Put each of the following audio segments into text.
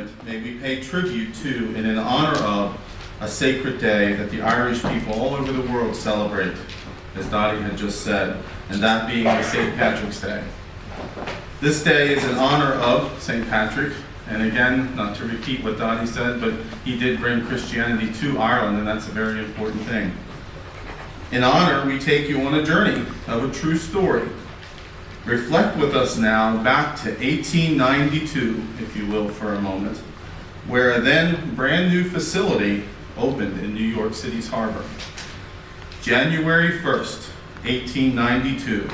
monument may we pay tribute to and in honor of a sacred day that the Irish people all over the world celebrate, as Dottie had just said, and that being St. Patrick's Day. This day is in honor of St. Patrick, and again, not to repeat what Dottie said, but he did bring Christianity to Ireland, and that's a very important thing. In honor, we take you on a journey of a true story. Reflect with us now back to 1892, if you will, for a moment, where a then brand new facility opened in New York City's harbor. January 1st, 1892,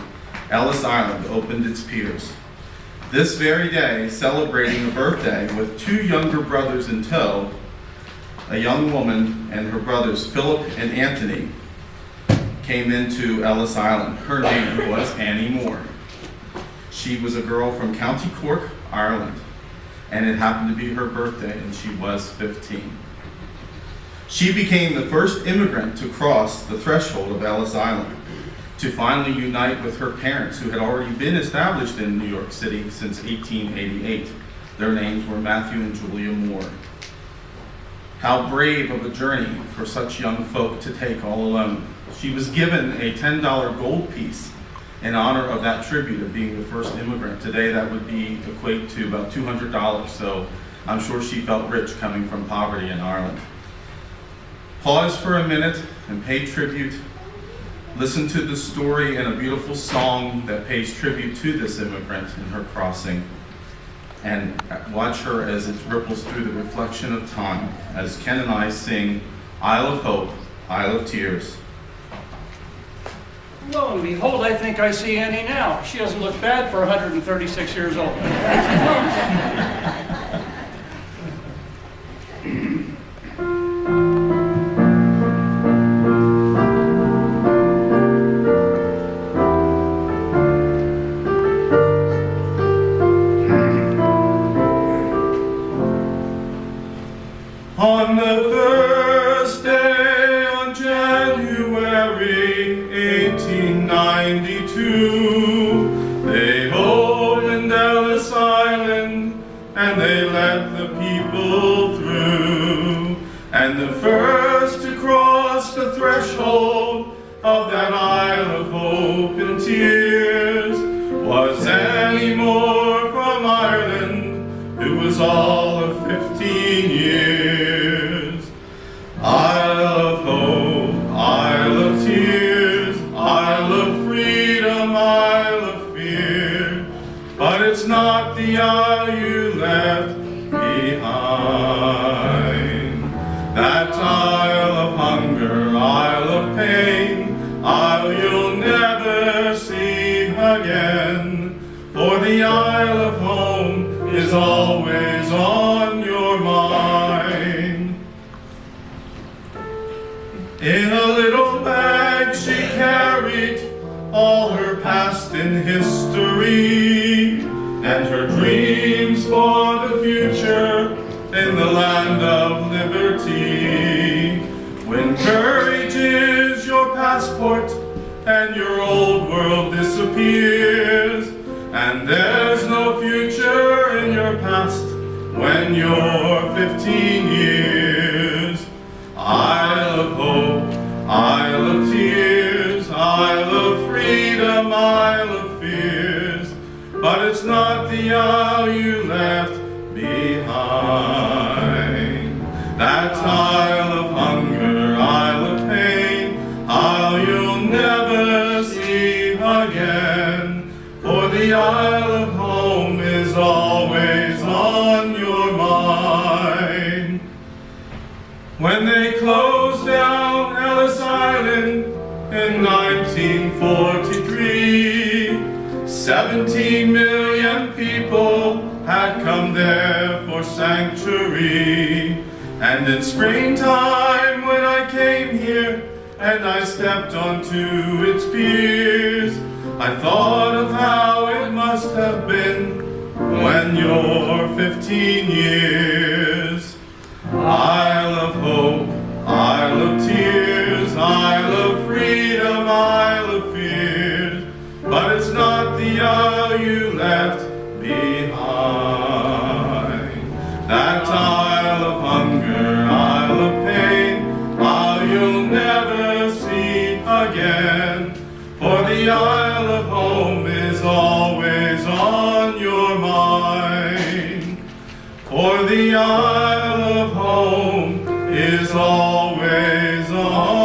Ellis Island opened its piers. This very day, celebrating a birthday with two younger brothers in tow, a young woman and her brothers, Philip and Anthony, came into Ellis Island. Her name was Annie Moore. She was a girl from County Cork, Ireland, and it happened to be her birthday, and she was 15. She became the first immigrant to cross the threshold of Ellis Island, to finally unite with her parents, who had already been established in New York City since 1888. Their names were Matthew and Julia Moore. How brave of a journey for such young folk to take all alone. She was given a $10 gold piece in honor of that tribute of being the first immigrant. Today that would be equate to about $200, so I'm sure she felt rich coming from poverty in Ireland. Pause for a minute and pay tribute. Listen to the story and a beautiful song that pays tribute to this immigrant in her crossing. And watch her as it ripples through the reflection of time, as Ken and I sing Isle of Hope, Isle of Tears. Lo and behold, I think I see Annie now. She doesn't look bad for 136 years old. On the first day on January 1892, they opened Ellis Island and they let the people through. And the first to cross the threshold of that Isle of Hope and Tears was Annie Moore from Ireland, who was all of 15 years. Isle of Hope, Isle of Tears, Isle of Freedom, Isle of Fear, but it's not the isle you left behind. That isle of hunger, isle of pain, isle you'll never see again, for the Isle of Home is always on your mind. In a little bag she carried all her past in history and her dreams for the future in the land of liberty. When courage is your passport and your old world disappears, and there's no future in your past when you're 15 years. Isle of Hope, Isle of Tears, Isle of Freedom, Isle of Fears, but it's not the isle you left behind. That isle of hunger, isle of pain, isle you'll never see again, for the Isle of Home is always on your mind. When they closed down Ellis Island in 1943, 17 million people had come there for sanctuary. And in springtime when I came here and I stepped onto its piers, I thought of how it must have been when you're 15 years. Isle of Hope, Isle of Tears, Isle of Freedom, Isle of Fears, but it's not the isle you left behind. That That isle of hunger, isle of pain, ah, you'll never see again. For the isle of home is always on your mind. For the isle of home is always on